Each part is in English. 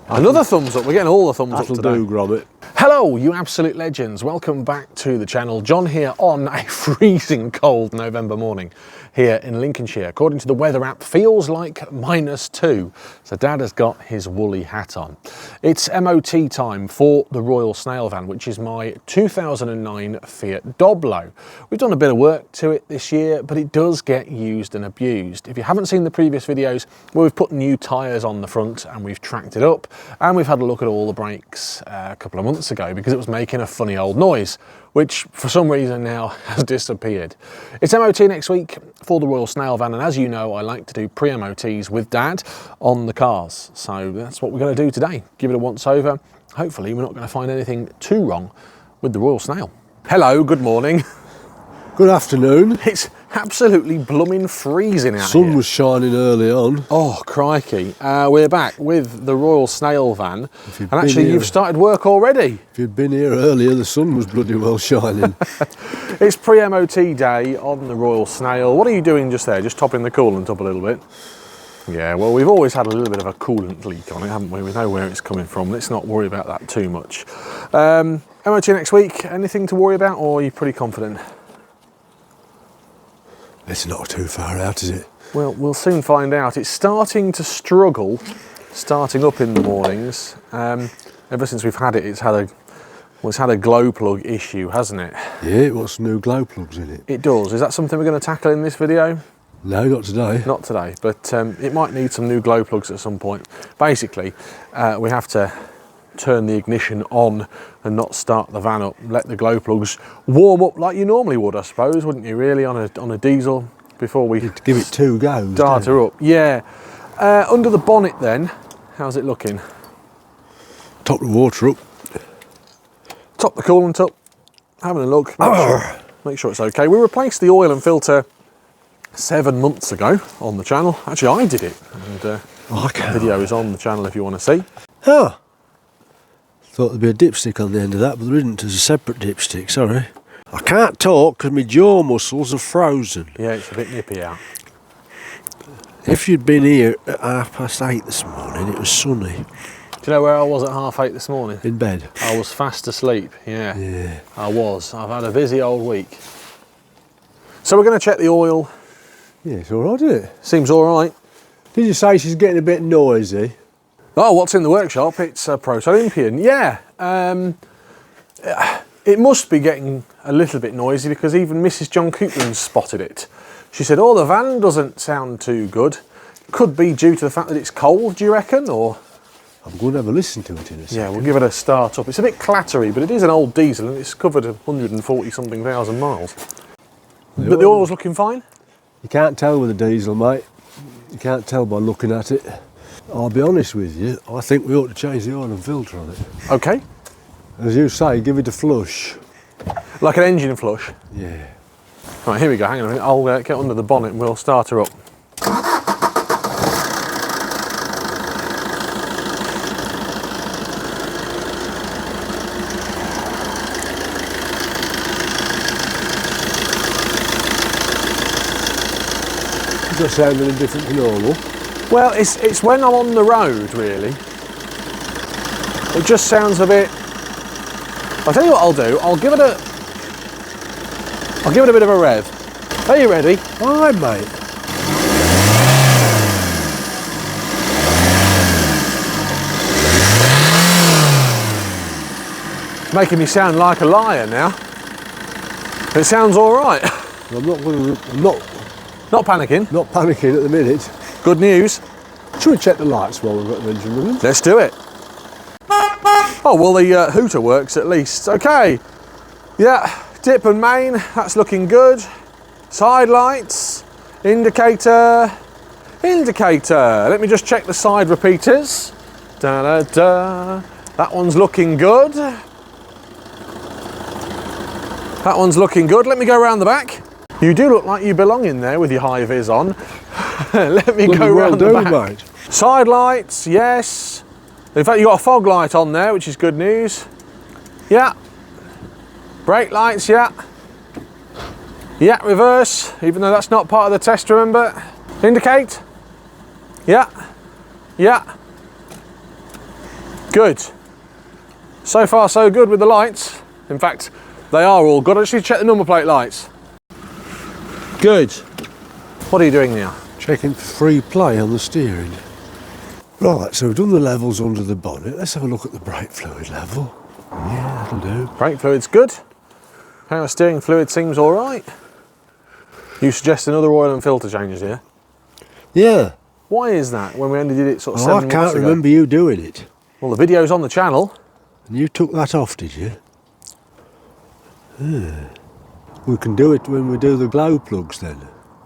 Another thumbs up. We're getting all the thumbs up today. That'll do, Gromit. Hello, you absolute legends. Welcome back to the channel. John here on a freezing cold November morning here in Lincolnshire. According to the weather app, feels like -2. So Dad has got his woolly hat on. It's MOT time for the Royal Snail van, which is my 2009 Fiat Doblo. We've done a bit of work to it this year, but it does get used and abused. If you haven't seen the previous videos, well, we've put new tyres on the front and we've tracked it up, and we've had a look at all the brakes a couple of months ago because it was making a funny old noise, which for some reason now has disappeared. It's MOT next week for the Royal Snail van, and as you know, I like to do pre-MOTs with Dad on the cars. So that's what we're going to do today. Give it a once over. Hopefully we're not going to find anything too wrong with the Royal Snail. Hello, good morning. Good afternoon. It's absolutely blooming freezing out Sun here. was shining early on. Oh, crikey. We're back with the Royal Snail van. And actually, you've started work already. If you'd been here earlier, the sun was bloody well shining. It's pre-MOT day on the Royal Snail. What are you doing just there? Just topping the coolant up a little bit? Yeah, well, we've always had a little bit of a coolant leak on it, haven't we? We know where it's coming from. Let's not worry about that too much. MOT next week, anything to worry about, or are you pretty confident? It's not too far out, is it? Well, we'll soon find out. It's starting to struggle, starting up in the mornings. Ever since we've had it, it's had a glow plug issue, hasn't it? Yeah, it wants new glow plugs in it. It does. Is that something we're going to tackle in this video? No, not today. Not today, but it might need some new glow plugs at some point. Basically, we have to turn the ignition on and not start the van up, let the glow plugs warm up like you normally would, I suppose, wouldn't you, really, on a diesel before we You'd give it 2 goes. start her up. Yeah. Under the bonnet then, how's it looking? Top the water up. Top the coolant up, having a look, make sure it's okay. We replaced the oil and filter 7 months ago on the channel. Actually, I did it, and the video is on the channel if you want to see. Oh. Thought there'd be a dipstick on the end of that, but there isn't. There's a separate dipstick, sorry. I can't talk because my jaw muscles are frozen. Yeah, it's a bit nippy out. If you'd been here at 8:30 this morning, it was sunny. Do you know where I was at 8:30 this morning? In bed. I was fast asleep, yeah. Yeah. I was. I've had a busy old week. So we're going to check the oil. Yeah, it's all right, isn't it? Seems all right. Did you say she's getting a bit noisy? Oh, what's in the workshop? It's a Proto Olympian. Yeah. It must be getting a little bit noisy because even Mrs. John Coupland spotted it. She said, oh, the van doesn't sound too good. Could be due to the fact that it's cold, do you reckon? Or I'm going to have a listen to it in a second. yeah, we'll give it a start up. It's a bit clattery, but it is an old diesel and it's covered 140-something thousand miles. But the oil's looking fine? You can't tell with a diesel, mate. You can't tell by looking at it. I'll be honest with you, I think we ought to change the oil and filter on it. Okay. As you say, give it a flush. Like an engine flush? Yeah. Right, here we go, hang on a minute. I'll get under the bonnet and we'll start her up. Does that sound any different to normal? Well, it's when I'm on the road, really. It just sounds a bit... I'll tell you what I'll do. I'll give it a bit of a rev. Are you ready? Aye, mate. Making me sound like a liar now. It sounds all right. I'm Not panicking. not panicking at the minute. Good news. Should we check the lights while we've got the engine running? Let's do it. Oh, well, the hooter works at least. Okay. Yeah, dip and main, that's looking good. Side lights, indicator. Let me just check the side repeaters. Da-da-da. That one's looking good. That one's looking good. Let me go around the back. You do look like you belong in there with your high vis on. Let me go round the back. Mate. Side lights, yes. In fact, you've got a fog light on there, which is good news. Yeah. Brake lights, yeah. Yeah, reverse, even though that's not part of the test, remember. Indicate. Yeah. Yeah. Good. So far so good with the lights. In fact, they are all good. I just need to check the number plate lights. Good. What are you doing now? Checking for free play on the steering. Right, so we've done the levels under the bonnet. Let's have a look at the brake fluid level. Yeah, that'll do. Brake fluid's good. Power steering fluid seems all right. You suggest another oil and filter changes here? Yeah. Why is that when we only did it sort of Well, 7 I months can't ago? remember you doing it. Well, the video's on the channel. And you took that off, did you? We can do it when we do the glow plugs then.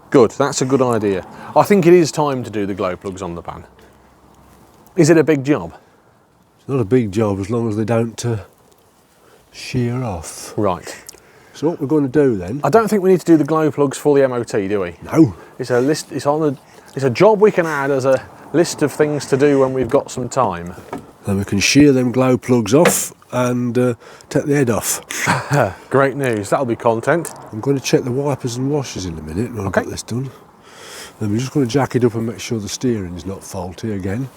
Good, that's a good idea. I think it is time to do the glow plugs on the van. Is it a big job? It's not a big job as long as they don't shear off. Right. So what we're going to do then? I don't think we need to do the glow plugs for the MOT, do we? No. It's a list. It's a job we can add as a list of things to do when we've got some time. Then we can shear them glow plugs off and take the head off. Great news. That'll be content. I'm going to check the wipers and washers in a minute when I've got this done. Then we're just going to jack it up and make sure the steering is not faulty again.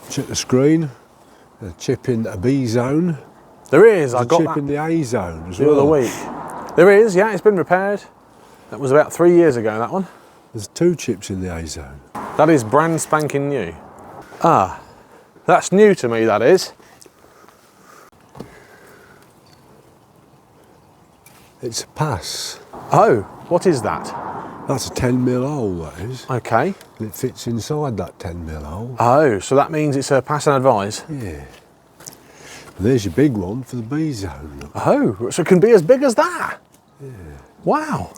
Check the screen. Chip in a B zone. There is. There's I got chip that in the A zone as the well. other week. There is. Yeah, it's been repaired. That was about 3 years ago. That one. There's 2 chips in the A zone. That is brand spanking new. Ah, that's new to me. That is. It's a pass. Oh, what is that? That's a 10mm hole, that is. Okay. And it fits inside that 10mm hole. Oh, so that means it's a pass and advise. Yeah. And there's your big one for the B zone. Look. Oh, so it can be as big as that? Yeah. Wow.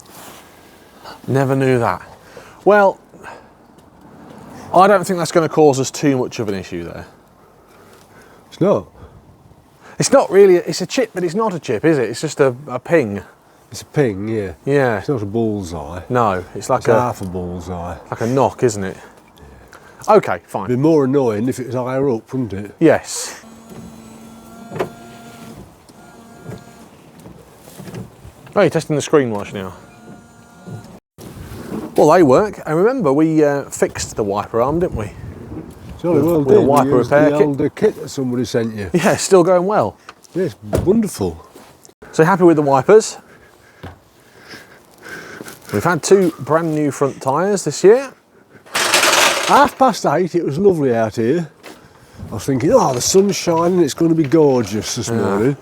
Never knew that. Well, I don't think that's going to cause us too much of an issue there. It's not. It's not really, it's a chip, but it's not a chip, is it? It's just a ping. It's a ping, yeah. Yeah. It's not a bullseye. No, it's like It's half a bullseye. like a knock, isn't it? Yeah. Okay, fine. It'd be more annoying if it was higher up, wouldn't it? Yes. Oh, you're testing the screen wash now. Well, they work. And remember, we fixed the wiper arm, didn't we? Jolly well With a did. wiper We used repair the kit. old kit that somebody sent you. Yeah, it's still going well. Yes, wonderful. So happy with the wipers. We've had 2 brand new front tyres this year. 8:30, it was lovely out here. I was thinking, oh, the sun's shining, it's going to be gorgeous this morning.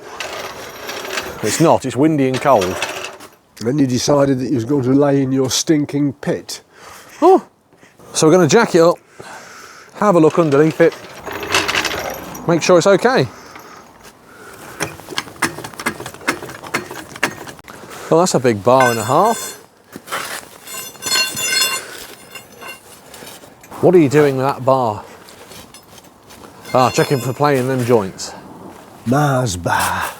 It's not, it's windy and cold. And then you decided that you was going to lay in your stinking pit. Oh. So we're going to jack it up, have a look underneath it, make sure it's okay. Well, that's a big bar and a half. What are you doing with that bar? Ah, checking for play in them joints. Mars bar.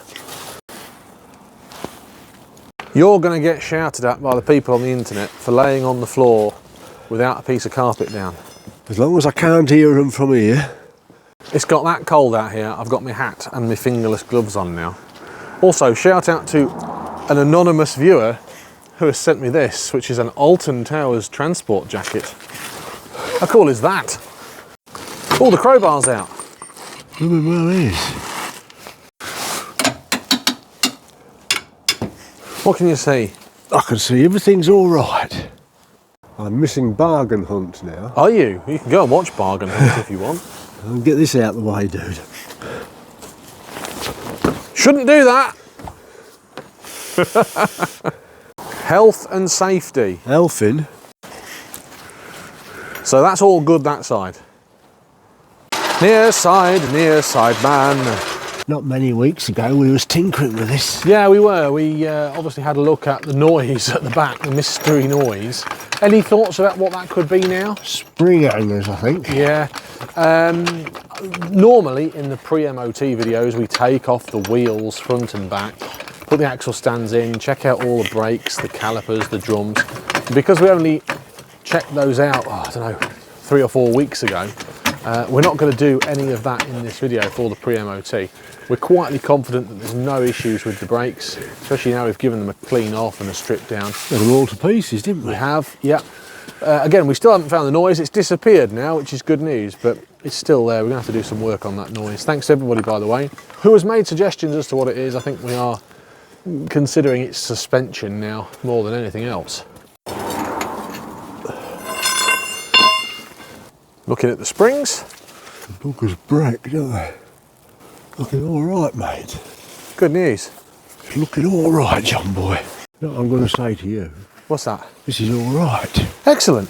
You're going to get shouted at by the people on the internet for laying on the floor without a piece of carpet down. As long as I can't hear them from here. It's got that cold out here, I've got my hat and my fingerless gloves on now. Also, shout out to an anonymous viewer who has sent me this, which is an Alton Towers transport jacket. How cool is that? Oh, the crowbar's out. Well, it is. What can you see? I can see everything's all right. I'm missing Bargain Hunt now. Are you? You can go and watch Bargain Hunt if you want. I'll get this out of the way, dude. Shouldn't do that. Health and safety. Elfin. So that's all good that side. Near side man. Not many weeks ago we was tinkering with this. Yeah, we were. We obviously had a look at the noise at the back, the mystery noise. Any thoughts about what that could be now? Spring hangers, I think. Yeah. Normally in the pre-MOT videos we take off the wheels front and back, put the axle stands in, check out all the brakes, the calipers, the drums. Because we only checked those out, I don't know, 3 or 4 weeks ago, we're not going to do any of that in this video for the pre-MOT. We're quietly confident that there's no issues with the brakes, especially now we've given them a clean off and a strip down. Got them all to pieces, didn't we? We have, yeah. Again, we still haven't found the noise. It's disappeared now, which is good news, but it's still there. We're going to have to do some work on that noise. Thanks to everybody, by the way, who has made suggestions as to what it is. I think we are considering its suspension now more than anything else. Looking at the springs. The buggers break, don't they? Looking all right, mate. Good news. It's looking all right, John boy. You know what I'm going to say to you? What's that? This is all right. Excellent.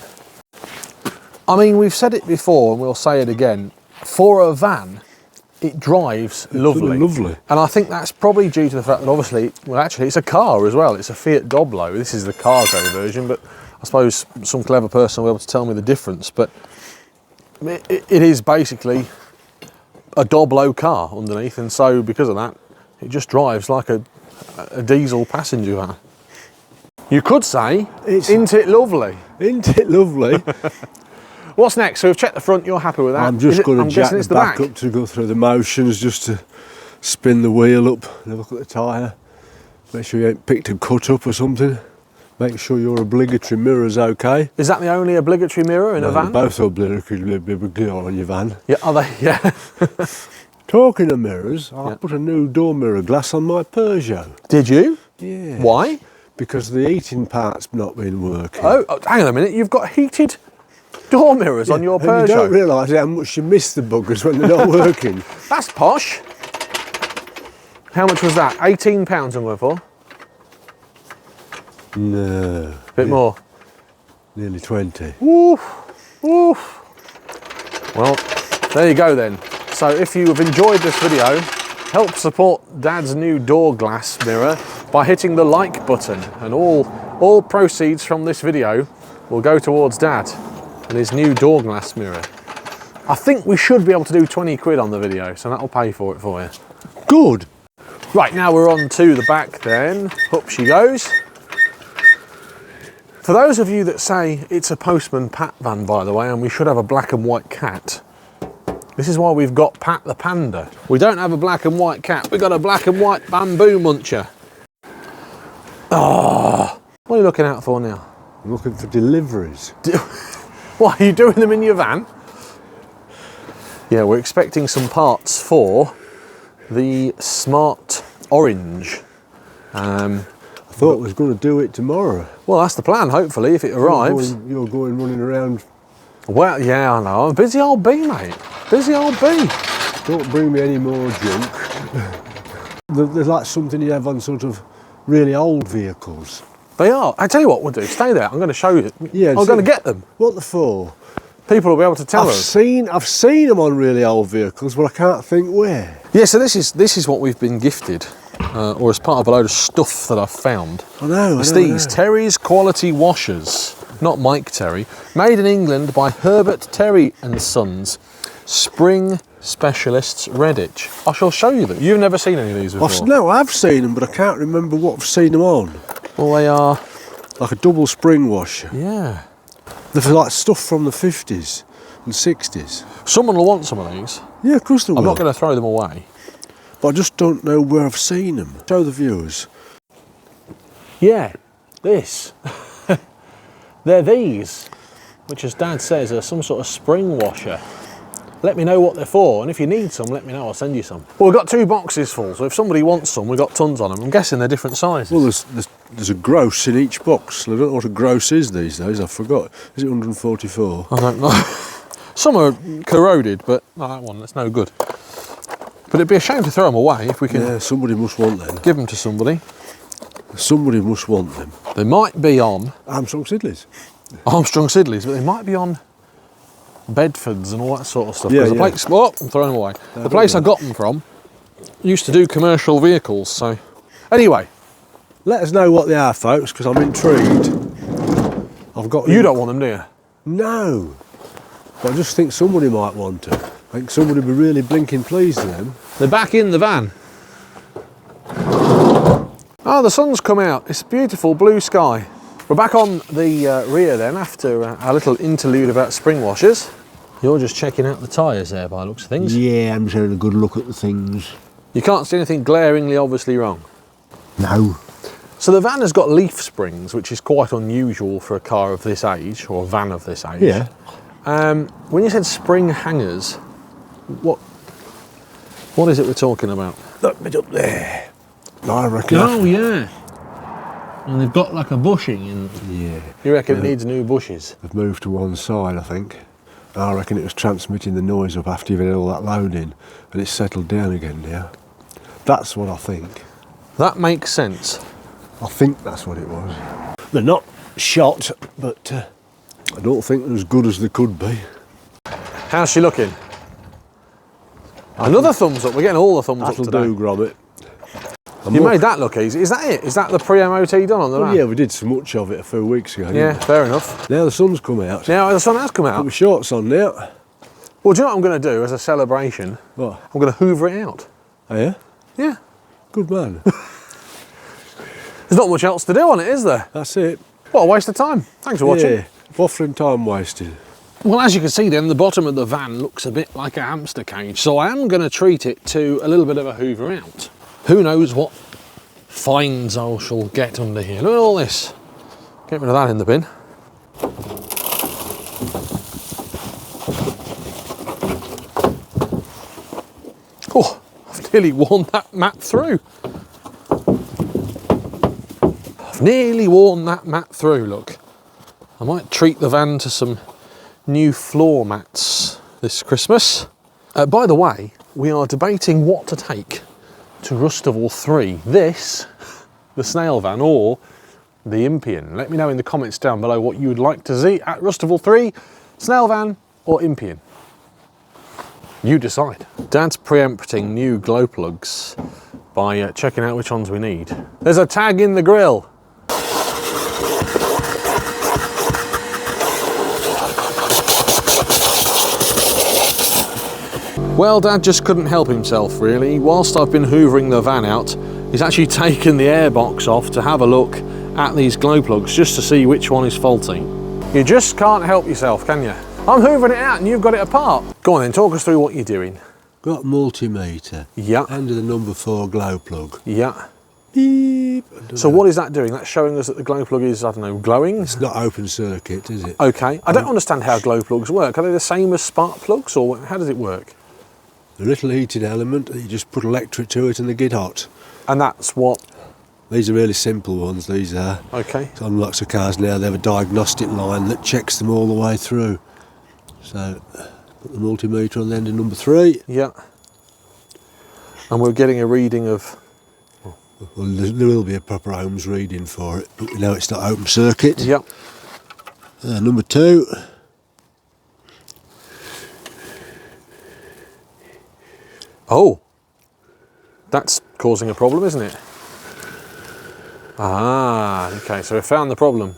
I mean, we've said it before and we'll say it again. For a van, it drives lovely. Lovely. And I think that's probably due to the fact that obviously, well actually it's a car as well. It's a Fiat Doblo. This is the cargo version, but I suppose some clever person will be able to tell me the difference. But it is basically a Doblo car underneath, and so because of that, it just drives like a diesel passenger van. You could say, isn't it lovely? Isn't it lovely? What's next? So we've checked the front, you're happy with that? I'm just going to jack the back back up to go through the motions, just to spin the wheel up and have a look at the tyre. Make sure you ain't picked a cut up or something. Make sure your obligatory mirror's okay. Is that the only obligatory mirror in a van? Both obligatory on your van. Yeah, are they? Yeah. Talking of mirrors, I put a new door mirror glass on my Peugeot. Did you? Yeah. Why? Because the heating part's not been working. Oh, hang on a minute, you've got heated door mirrors on your Peugeot. And you don't realise how much you miss the buggers when they're not working. That's posh. How much was that? £18 I'm going for? No. Bit more? Nearly 20. Oof, oof. Well, there you go then. So if you have enjoyed this video, help support Dad's new door glass mirror by hitting the like button, and all proceeds from this video will go towards Dad and his new door glass mirror. I think we should be able to do 20 quid on the video, so that'll pay for it for you. Good. Right, now we're on to the back then. Up she goes. For those of you that say it's a Postman Pat van, by the way, and we should have a black and white cat, this is why we've got Pat the Panda. We don't have a black and white cat, we've got a black and white bamboo muncher. Oh, what are you looking out for now? I'm looking for deliveries. What, are you doing them in your van? Yeah, we're expecting some parts for the Smart Orange. I thought I was going to do it tomorrow. Well, that's the plan, hopefully, if it arrives. You're going running around. Well, yeah, I know. I'm a busy old bee, mate. Busy old bee. Don't bring me any more junk. There's like something you have on sort of really old vehicles. They are. I tell you what we'll do. Stay there. I'm going to show you. Yeah, I'm going to get them. What the for? People will be able to tell us. I've seen them on really old vehicles, but I can't think where. Yeah, so this is what we've been gifted, or as part of a load of stuff that I've found. I know. It's these Terry's Quality Washers, not Mike Terry, made in England by Herbert Terry and Sons, Spring Specialists, Redditch. I shall show you them. You've never seen any of these before? No, I've seen them, but I can't remember what I've seen them on. Well, they are like a double spring washer. Yeah. They're like stuff from the 50s and 60s. Someone will want some of these. Yeah, of course they will. I'm not going to throw them away. But I just don't know where I've seen them. Show the viewers. Yeah, this. They're these, which as Dad says are some sort of spring washer. Let me know what they're for, and if you need some, let me know, I'll send you some. Well, we've got 2 boxes full, so if somebody wants some, we've got tons on them. I'm guessing they're different sizes. Well, there's a gross in each box. I don't know what a gross is these days, I forgot. Is it 144? I don't know. Some are corroded, but no, that one, that's no good. But it'd be a shame to throw them away if we can. Yeah, somebody must want them. Give them to somebody. Somebody must want them. They might be on Armstrong Sidleys. Armstrong Sidleys, but they might be on Bedfords and all that sort of stuff. Yeah, the place, I'm throwing them away. The place I got them from used to do commercial vehicles, so. Anyway. Let us know what they are, folks, because I'm intrigued. I've got. You don't want them, do you? No. But I just think somebody might want to. I think somebody would be really blinking pleased with them. They're back in the van. Oh, the sun's come out. It's beautiful blue sky. We're back on the rear then after our little interlude about spring washers. You're just checking out the tyres there by the looks of things. Yeah, I'm just having a good look at the things. You can't see anything glaringly obviously wrong? No. So the van has got leaf springs, which is quite unusual for a car of this age, or a van of this age. Yeah. When you said spring hangers, what is it we're talking about? Look me up there. I reckon. Oh yeah. And they've got like a bushing in them. Yeah. You reckon it needs new bushes? They've moved to one side, I think. I reckon it was transmitting the noise up after you've had all that load in, and it's settled down again now. That's what I think. That makes sense. I think that's what it was. They're not shot, but I don't think they're as good as they could be. How's she looking? Another thumbs up. We're getting all the thumbs up That'll today. do, Gromit. You made that look easy. Is that it? Is that the pre-MOT done on the van? Yeah, we did so much of it a few weeks ago. Yeah, didn't fair enough. we? Now the sun's come out. Now the sun has come Put out. my shorts on now. Well, do you know what I'm going to do as a celebration? What? I'm going to hoover it out. Oh yeah? Yeah. Good man. There's not much else to do on it, is there? That's it. What a waste of time. Thanks for watching. Yeah. Buffering time wasted. Well, as you can see then, the bottom of the van looks a bit like a hamster cage, so I am going to treat it to a little bit of a hoover out. Who knows what finds I shall get under here. Look at all this. Get rid of that in the bin. Oh, I've nearly worn that mat through. I've nearly worn that mat through, look. I might treat the van to some new floor mats this Christmas. By the way, we are debating what to take to Rustival 3. This, the Snail van, or the Impian. Let me know in the comments down below what you would like to see at Rustival 3, Snail van or Impian. You decide. Dad's preempting new glow plugs by checking out which ones we need. There's a tag in the grill. Well, Dad just couldn't help himself really. Whilst I've been hoovering the van out, he's actually taken the airbox off to have a look at these glow plugs just to see which one is faulty. You just can't help yourself, can you? I'm hoovering it out and you've got it apart. Go on then, talk us through what you're doing. Got multimeter. Yeah. End of the number 4 glow plug. Yeah. Beep. So what is that doing? That's showing us that the glow plug is, I don't know, glowing? It's not open circuit, is it? Okay. I don't understand how glow plugs work. Are they the same as spark plugs or how does it work? The little heating element, you just put electric to it and they get hot. And that's what? These are really simple ones, these are. Okay. So on lots of cars now, they have a diagnostic line that checks them all the way through. So, put the multimeter on the end of number 3. Yeah. And we're getting a reading of... Well, there will be a proper ohms reading for it, but we know it's not open circuit. Yep. Number 2. Oh, that's causing a problem, isn't it? Ah, okay, so we found the problem.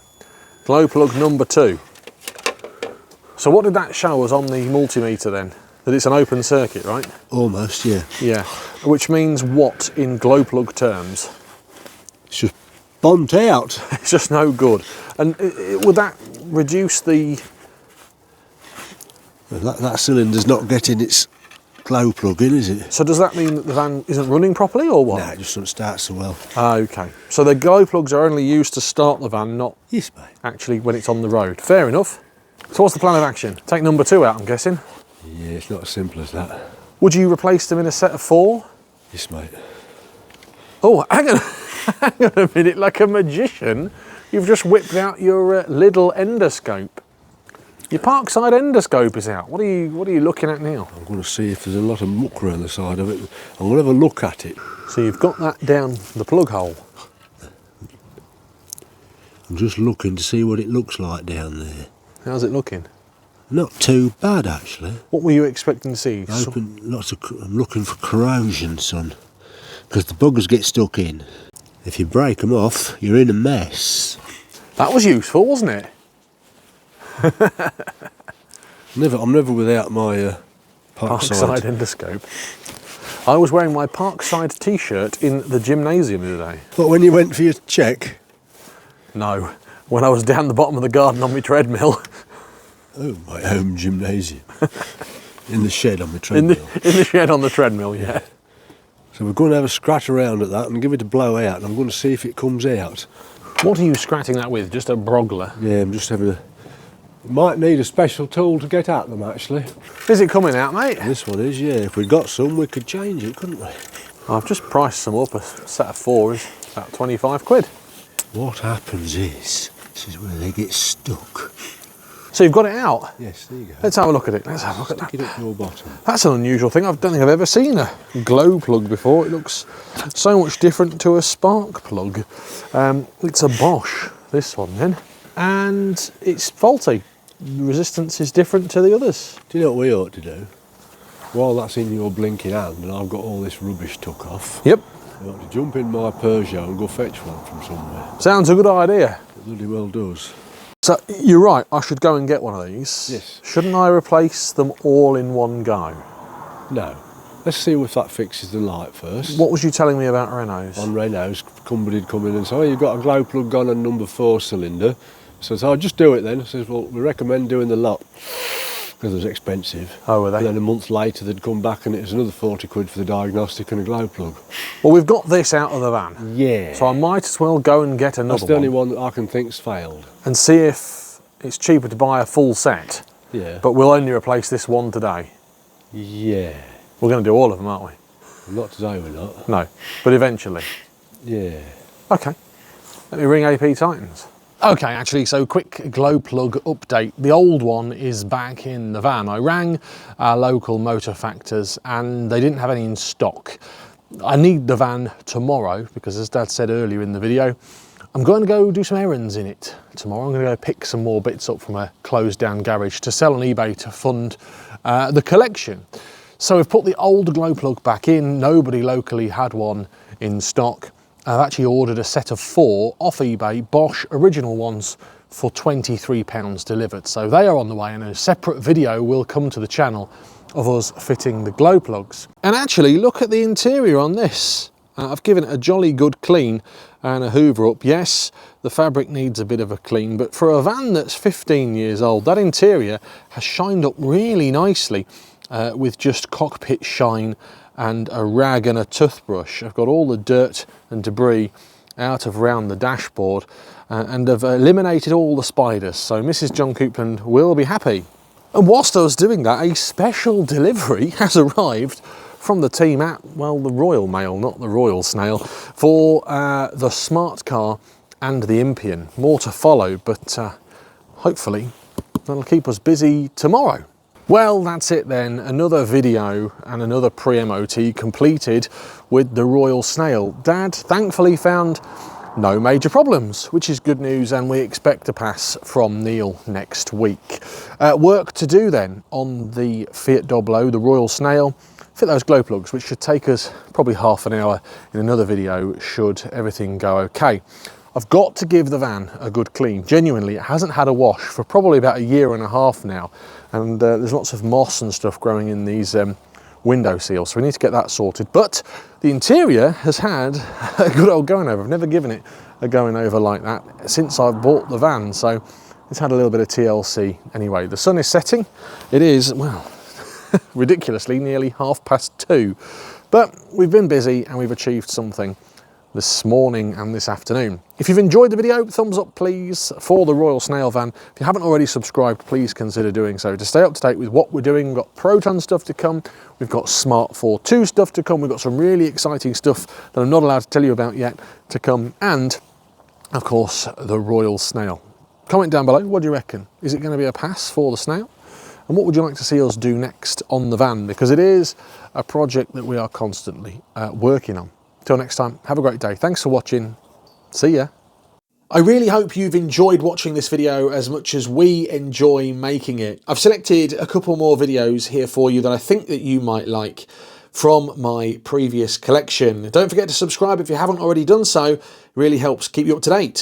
Glow plug number 2. So what did that show us on the multimeter then? That it's an open circuit, right? Almost, yeah. Yeah, which means what in glow plug terms? It's just bumped out. It's just no good. And would that reduce the... That cylinder's not getting its glow plug in, is it? So does that mean that the van isn't running properly or what? No, it just doesn't start so well. Ah, okay. So the glow plugs are only used to start the van, not Yes, mate. actually when it's on the road. Fair enough. So what's the plan of action? Take number 2 out, I'm guessing. Yeah, it's not as simple as that. Would you replace them in a set of 4? Yes, mate. Oh, hang on, hang on a minute, like a magician, you've just whipped out your Lidl endoscope. Your Parkside endoscope is out. What are you looking at now? I'm going to see if there's a lot of muck around the side of it. I'm going to have a look at it. So you've got that down the plug hole. I'm just looking to see what it looks like down there. How's it looking? Not too bad, actually. What were you expecting to see? I'm looking for corrosion, son. Because the buggers get stuck in. If you break them off, you're in a mess. That was useful, wasn't it? I'm never without my Parkside endoscope. I was wearing my Parkside t-shirt in the gymnasium the other day. But when you went for your check? No, when I was down the bottom of the garden on my treadmill. Oh, my home gymnasium. In the shed on the treadmill. In the shed on the treadmill, yeah. So we're going to have a scratch around at that and give it a blow out, and I'm going to see if it comes out. What are you scratching that with? Just a brogler? Yeah, I'm just having a... Might need a special tool to get at them, actually. Is it coming out, mate? This one is, yeah. If we got some, we could change it, couldn't we? I've just priced some up. A set of 4 is about 25 quid. What happens is, this is where they get stuck. So you've got it out? Yes, there you go. Let's have a look at it. Let's have a look at Stick that. it up your bottom. That's an unusual thing. I don't think I've ever seen a glow plug before. It looks so much different to a spark plug. It's a Bosch, this one then. And it's faulty. The resistance is different to the others. Do you know what we ought to do? While that's in your blinking hand and I've got all this rubbish took off, Yep. we ought to jump in my Peugeot and go fetch one from somewhere. Sounds a good idea. It bloody well does. So you're right, I should go and get one of these. Yes. Shouldn't I replace them all in one go? No. Let's see if that fixes the light first. What was you telling me about Renaults? On Renaults, somebody'd come in and say, oh, you've got a glow plug on a number 4 cylinder. So I said, I'll just do it then. I says, well, we recommend doing the lot because it was expensive. Oh, were they? And then a month later they'd come back and it was another 40 quid for the diagnostic and a glow plug. Well, we've got this out of the van. Yeah. So I might as well go and get another one. That's the only one that I can think's failed. And see if it's cheaper to buy a full set. Yeah. But we'll only replace this one today. Yeah. We're going to do all of them, aren't we? Not today we're not. No, but eventually. Yeah. Okay. Let me ring AP Titans. Okay, actually, so quick glow plug update. The old one is back in the van. I rang our local motor factors and they didn't have any in stock. I need the van tomorrow because, as Dad said earlier in the video, I'm going to go do some errands in it tomorrow. I'm going to go pick some more bits up from a closed down garage to sell on eBay to fund the collection. So we've put the old glow plug back in. Nobody locally had one in stock. I've actually ordered a set of 4 off eBay, Bosch original ones, for £23 delivered. So they are on the way, and a separate video will come to the channel of us fitting the glow plugs. And actually, look at the interior on this. I've given it a jolly good clean and a hoover up. Yes, the fabric needs a bit of a clean, but for a van that's 15 years old, that interior has shined up really nicely with just cockpit shine and a rag and a toothbrush. I've got all the dirt and debris out of around the dashboard and have eliminated all the spiders, so Mrs. John Coupland will be happy. And whilst I was doing that, a special delivery has arrived from the team at, well, the Royal Mail, not the Royal Snail, for the smart car and the Impian. More to follow, but hopefully that'll keep us busy tomorrow. Well, that's it then. Another video and another pre-MOT completed with the Royal Snail. Dad thankfully found no major problems, which is good news, and we expect a pass from Neil next week. Work to do then on the Fiat Doblo, the Royal Snail, fit those glow plugs, which should take us probably half an hour in another video should everything go okay. I've got to give the van a good clean. Genuinely, it hasn't had a wash for probably about 1.5 years now, and there's lots of moss and stuff growing in these window seals, so we need to get that sorted. But the interior has had a good old going over. I've never given it a going over like that since I bought the van, so it's had a little bit of TLC. Anyway, the sun is setting. It is, well, ridiculously nearly 2:30, but we've been busy and we've achieved something this morning and this afternoon. If you've enjoyed the video, thumbs up please for the Royal Snail van. If you haven't already subscribed, please consider doing so to stay up to date with what we're doing. We've got Proton stuff to come, we've got Smart 4.2 stuff to come, we've got some really exciting stuff that I'm not allowed to tell you about yet to come, and of course the Royal Snail. Comment down below, what do you reckon? Is it going to be a pass for the Snail? And what would you like to see us do next on the van? Because it is a project that we are constantly working on. Till next time, have a great day. Thanks for watching. See ya. I really hope you've enjoyed watching this video as much as we enjoy making it. I've selected a couple more videos here for you that I think that you might like from my previous collection. Don't forget to subscribe if you haven't already done so. It really helps keep you up to date.